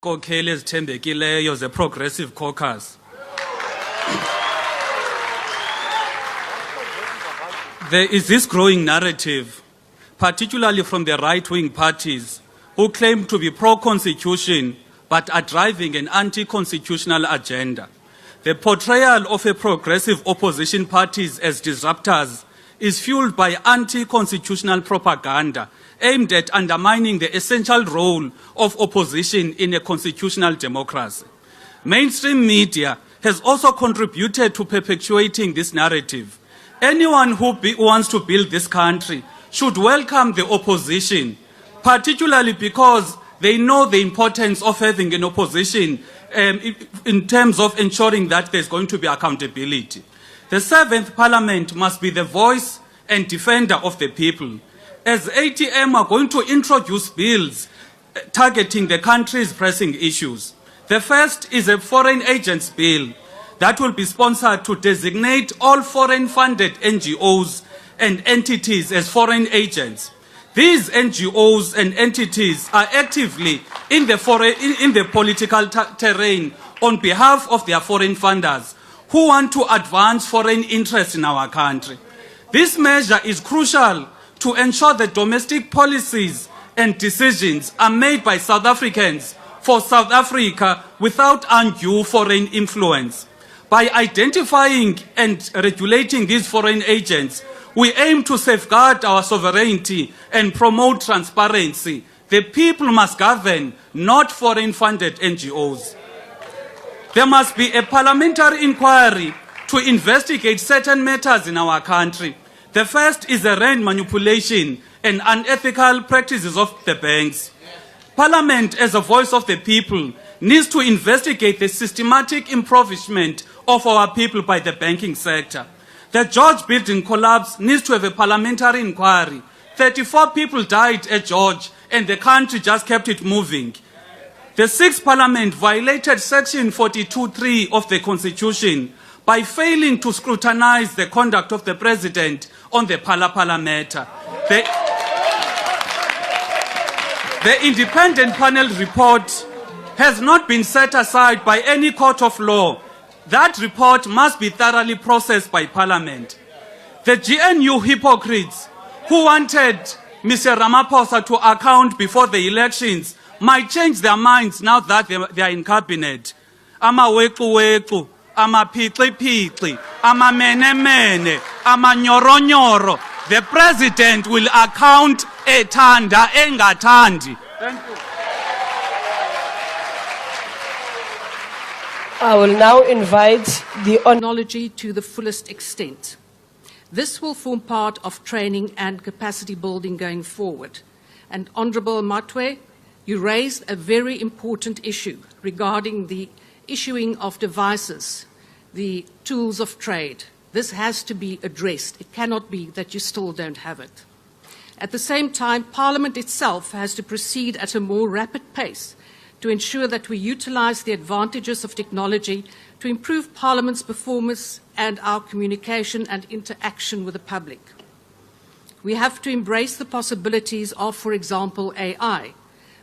Kokheli ezithembekileyo ze Progressive Caucus. There is this growing narrative, particularly from the right-wing parties, who claim to be pro-constitution but are driving an anti-constitutional agenda. The portrayal of a progressive opposition parties as disruptors is fueled by anti-constitutional propaganda aimed at undermining the essential role of opposition in a constitutional democracy. Mainstream media has also contributed to perpetuating this narrative. Anyone who wants to build this country should welcome the opposition, particularly because they know the importance of having an opposition in terms of ensuring that there's going to be accountability. The 7th Parliament must be the voice and defender of the people. As ATM are going to introduce bills targeting the country's pressing issues. The first is a foreign agents bill that will be sponsored to designate all foreign-funded NGOs and entities as foreign agents. These NGOs and entities are actively in the political terrain on behalf of their foreign funders who want to advance foreign interests in our country. This measure is crucial to ensure that domestic policies and decisions are made by South Africans for South Africa without undue foreign influence. By identifying and regulating these foreign agents, we aim to safeguard our sovereignty and promote transparency. The people must govern, not foreign-funded NGOs. There must be a parliamentary inquiry to investigate certain matters in our country. The first is the rand manipulation and unethical practices of the banks. Parliament, as a voice of the people, needs to investigate the systematic impoverishment of our people by the banking sector. The George building collapse needs to have a parliamentary inquiry. 34 people died at George and the country just kept it moving. The 6th Parliament violated Section 42(3) of the Constitution by failing to scrutinize the conduct of the President on the Pala matter. The independent panel report has not been set aside by any court of law. That report must be thoroughly processed by Parliament. The GNU hypocrites who wanted Mr. Ramaphosa to account before the elections might change their minds now that they are in cabinet. Ama weku, ama pitli, ama mene, ama nyoro. The president will account etanda engatandi. Thank you. I will now invite the technology to the fullest extent. This will form part of training and capacity building going forward. And Honourable Matwe, you raised a very important issue regarding the issuing of devices, the tools of trade. This has to be addressed. It cannot be that you still don't have it. At the same time, Parliament itself has to proceed at a more rapid pace to ensure that we utilise the advantages of technology to improve Parliament's performance and our communication and interaction with the public. We have to embrace the possibilities of, for example, AI.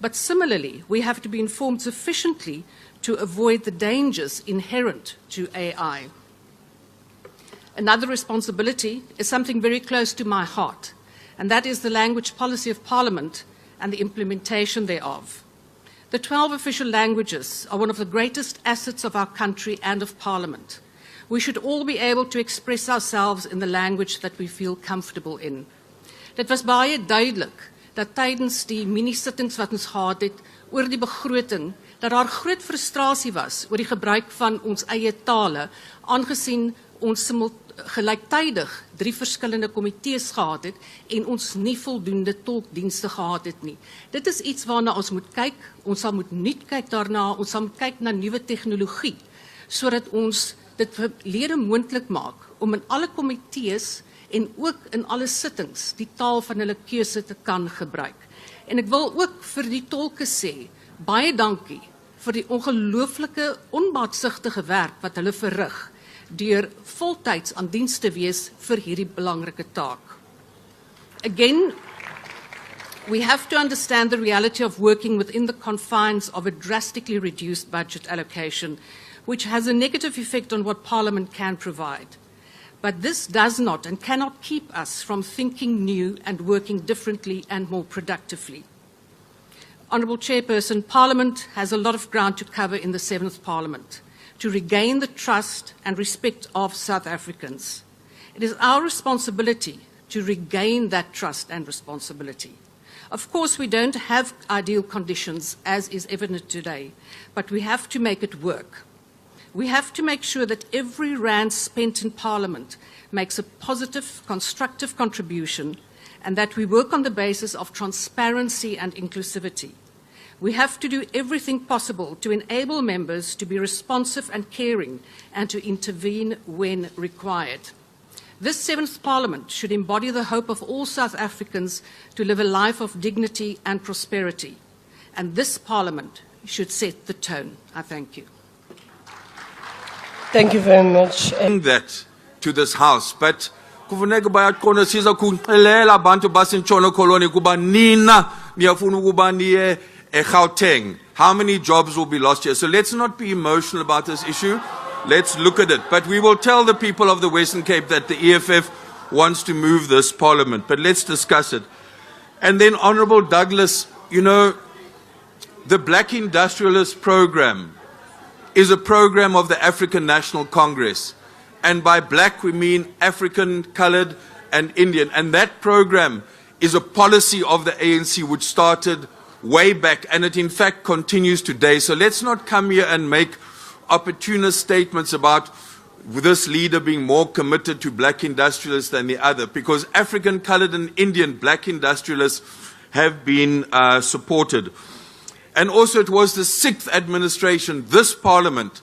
But similarly, we have to be informed sufficiently to avoid the dangers inherent to AI. Another responsibility is something very close to my heart, and that is the language policy of Parliament and the implementation thereof. The 12 official languages are one of the greatest assets of our country and of Parliament. We should all be able to express ourselves in the language that we feel comfortable in. Dit was baie duidelik dat tydens die mini-sittings wat ons gehad het oor die begroting, dat daar groot frustrasie was oor die gebruik van ons eie tale, aangesien ons gelyktydig 3 verskillende komitees gehad het en ons nie voldoende tolkdienste gehad het nie. Dit is iets waarna ons moet kyk, ons sal moet nuut kyk daarna, ons sal moet kyk na nuwe tegnologie, sodat ons dit vir lede moontlik maak om in alle komitees en ook in alle sittings die taal van hulle keuse te kan gebruik. En ek wil ook vir die tolke sê, baie dankie vir die ongelooflike onbaatsigtige werk wat hulle verrig deur voltyds aan diens te wees vir hierdie belangrike taak. Again, We have to understand the reality of working within the confines of a drastically reduced budget allocation, which has a negative effect on what Parliament can provide. But this does not and cannot keep us from thinking new and working differently and more productively. Honourable Chairperson, Parliament has a lot of ground to cover in the 7th Parliament to regain the trust and respect of South Africans. It is our responsibility to regain that trust and responsibility. Of course, we don't have ideal conditions, as is evident today, but we have to make it work. We have to make sure that every rand spent in Parliament makes a positive, constructive contribution, and that we work on the basis of transparency and inclusivity. We have to do everything possible to enable members to be responsive and caring and to intervene when required. This 7th Parliament should embody the hope of all South Africans to live a life of dignity and prosperity. And this Parliament should set the tone. I thank you. Thank you very much. That to this House, but kufuneka bayaqonda siza kuxelela abantu basentshona koloni kuba nina niyafuna ukuba niye eGauteng. How many jobs will be lost here? So let's not be emotional about this issue. Let's look at it. But we will tell the people of the Western Cape that the EFF wants to move this Parliament. But let's discuss it. And then, Honourable Douglas, you know, the Black Industrialist Programme is a program of the African National Congress. And by black, we mean African, coloured, and Indian. And that program is a policy of the ANC which started way back, and it in fact continues today. So let's not come here and make opportunist statements about this leader being more committed to black industrialists than the other, because African, coloured, and Indian black industrialists have been supported. And also it was the 6th administration, this Parliament,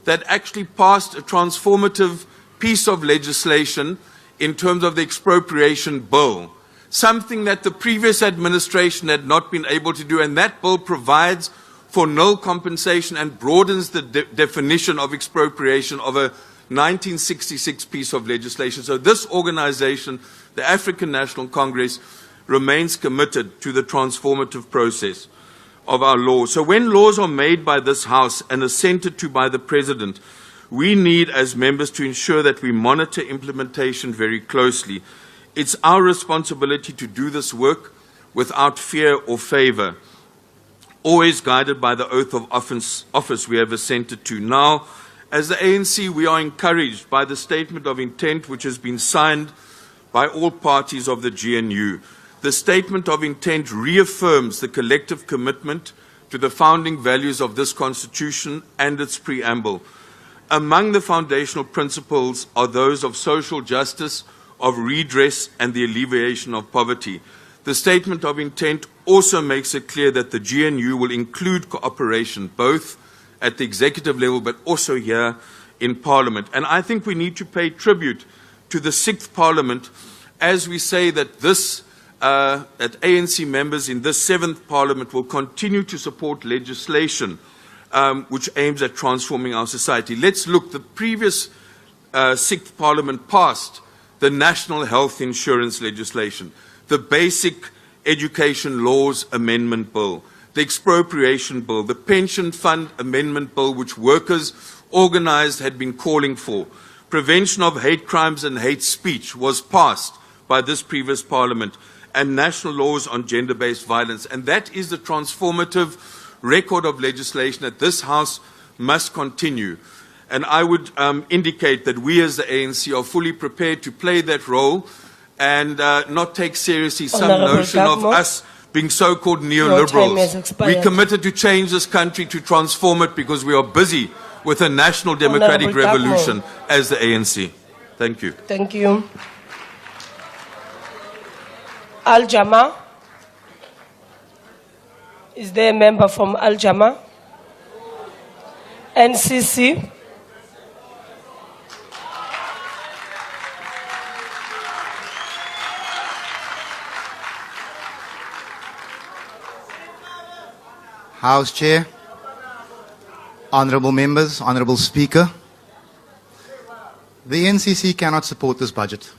that actually passed a transformative piece of legislation in terms of the expropriation bill, something that the previous administration had not been able to do, and that bill provides for nil compensation and broadens the definition of expropriation of a 1966 piece of legislation. So this organization, the African National Congress, remains committed to the transformative process of our laws. So when laws are made by this House and assented to by the President, we need as members to ensure that we monitor implementation very closely. It's our responsibility to do this work without fear or favor, always guided by the oath of office we have assented to. Now, as the ANC, we are encouraged by the statement of intent which has been signed by all parties of the GNU. The statement of intent reaffirms the collective commitment to the founding values of this Constitution and its preamble. Among the foundational principles are those of social justice, of redress, and the alleviation of poverty. The statement of intent also makes it clear that the GNU will include cooperation, both at the executive level but also here in Parliament. And I think we need to pay tribute to the 6th Parliament as we say that that ANC members in this 7th Parliament will continue to support legislation which aims at transforming our society. Let's look. The previous 6th Parliament passed the National Health Insurance legislation, the Basic Education Laws Amendment Bill, the Expropriation Bill, the Pension Fund Amendment Bill, which workers organized had been calling for. Prevention of hate crimes and hate speech was passed by this previous Parliament, and national laws on gender-based violence. And that is the transformative record of legislation that this House must continue. And I would indicate that we as the ANC are fully prepared to play that role and not take seriously some notion of us being so-called neoliberals. We're committed to change this country, to transform it, because we are busy with a national democratic revolution as the ANC. Thank you. Thank you. Al-Jama. Is there a member from Al-Jama? NCC. House Chair, honourable members, honourable Speaker, the NCC cannot support this budget.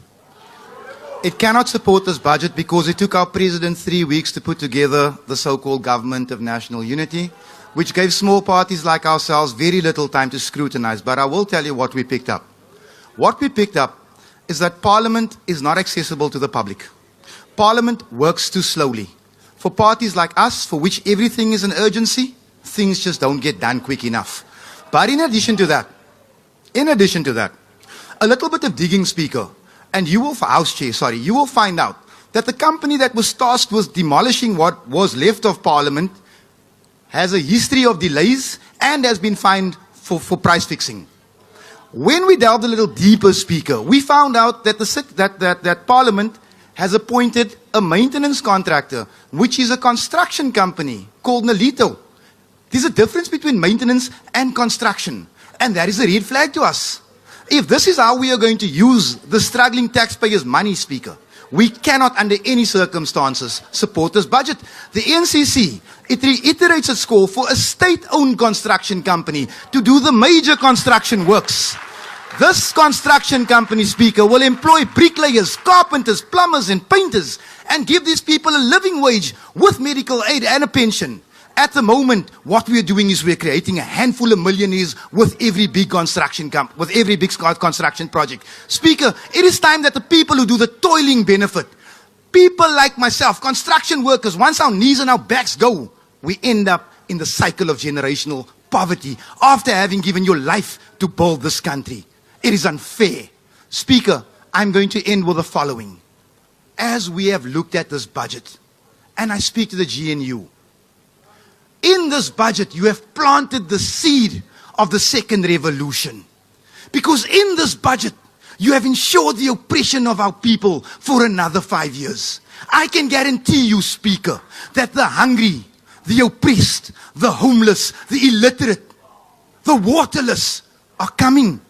It cannot support this budget because it took our president 3 weeks to put together the so-called government of national unity, which gave small parties like ourselves very little time to scrutinize. But I will tell you what we picked up. What we picked up is that Parliament is not accessible to the public. Parliament works too slowly. For parties like us, for which everything is an urgency, things just don't get done quick enough. But in addition to that, a little bit of digging, Speaker, and you will, House Chair, sorry, you will find out that the company that was tasked with demolishing what was left of Parliament has a history of delays and has been fined for price fixing. When we delved a little deeper, Speaker, we found out that that Parliament has appointed a maintenance contractor, which is a construction company called Nalito. There's a difference between maintenance and construction, and that is a red flag to us. If this is how we are going to use the struggling taxpayers' money, Speaker, we cannot under any circumstances support this budget. The NCC, it reiterates its call for a state-owned construction company to do the major construction works. This construction company, Speaker, will employ bricklayers, carpenters, plumbers and painters and give these people a living wage with medical aid and a pension. At the moment, what we are doing is we're creating a handful of millionaires with every big construction construction project. Speaker, it is time that the people who do the toiling benefit. People like myself, construction workers, once our knees and our backs go, we end up in the cycle of generational poverty after having given your life to build this country. It is unfair. Speaker, I'm going to end with the following. As we have looked at this budget, and I speak to the GNU, in this budget, you have planted the seed of the second revolution. Because in this budget, you have ensured the oppression of our people for another 5 years. I can guarantee you, Speaker, that the hungry, the oppressed, the homeless, the illiterate, the waterless are coming.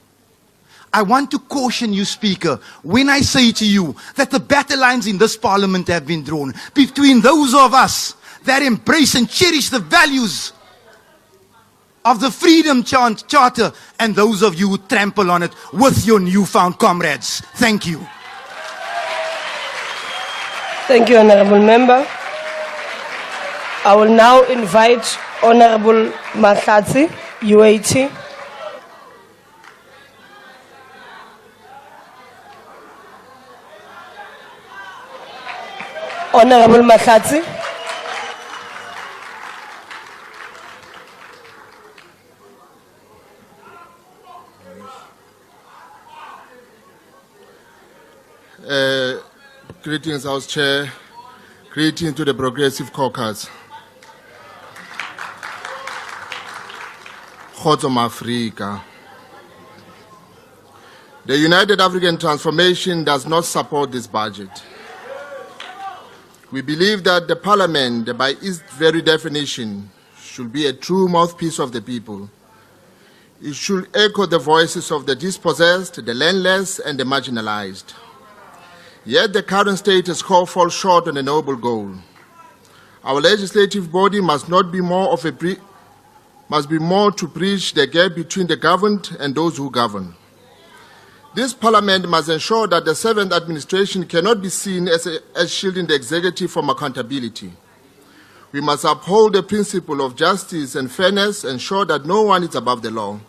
I want to caution you, Speaker, when I say to you that the battle lines in this Parliament have been drawn between those of us that embrace and cherish the values of the Freedom Charter and those of you who trample on it with your newfound comrades. Thank you. Thank you, Honorable Member. I will now invite Honorable Mahlatsi, UAT. Honorable Mahlatsi. Greetings, House Chair. Greetings to the Progressive Caucus. Kgotsong Afrika. The United African Transformation does not support this budget. We believe that the Parliament, by its very definition, should be a true mouthpiece of the people. It should echo the voices of the dispossessed, the landless, and the marginalized. Yet the current status quo falls short on a noble goal. Our legislative body must be more to bridge the gap between the governed and those who govern. This Parliament must ensure that the seventh administration cannot be seen as shielding the executive from accountability. We must uphold the principle of justice and fairness, ensure that no one is above the law,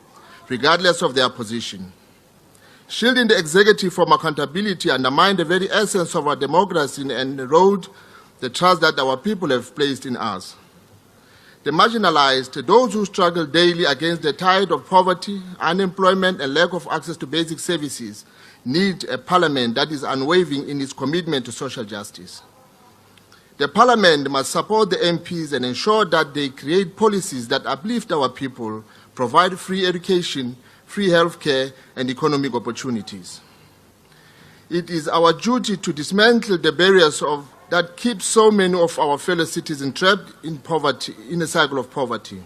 regardless of their position. Shielding the executive from accountability undermines the very essence of our democracy and erode the trust that our people have placed in us. The marginalized, those who struggle daily against the tide of poverty, unemployment, and lack of access to basic services, need a Parliament that is unwavering in its commitment to social justice. The Parliament must support the MPs and ensure that they create policies that uplift our people, provide free education, free health care, and economic opportunities. It is our duty to dismantle the barriers that keep so many of our fellow citizens trapped in poverty, in a cycle of poverty.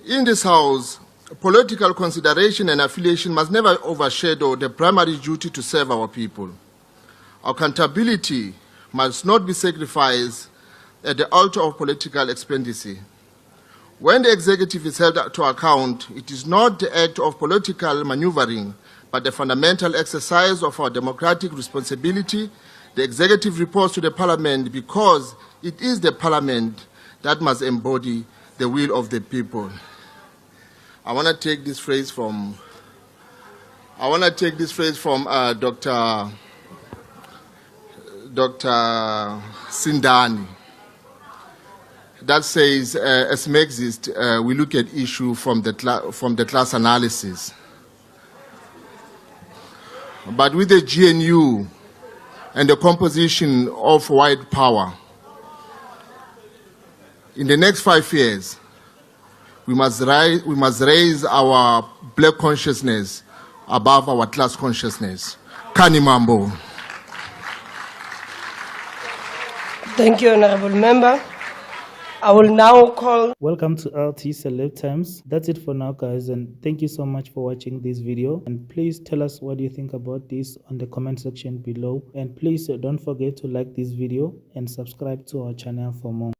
In this House, political consideration and affiliation must never overshadow the primary duty to serve our people. Accountability must not be sacrificed at the altar of political expediency. When the executive is held to account, it is not the act of political maneuvering, but a fundamental exercise of our democratic responsibility. The executive reports to the parliament because it is the parliament that must embody the will of the people. I want to take this phrase from Dr. Sindani that says, as Marxists, we look at issue from the class analysis. But with the GNU and the composition of white power, in the next 5 years, we must raise our black consciousness above our class consciousness. Kanimambo. Thank you, Honorable Member. I will now call. Welcome to LT Celeb Times. That's it for now, guys, and thank you so much for watching this video. And please tell us what you think about this on the comment section below. And please don't forget to like this video and subscribe to our channel for more.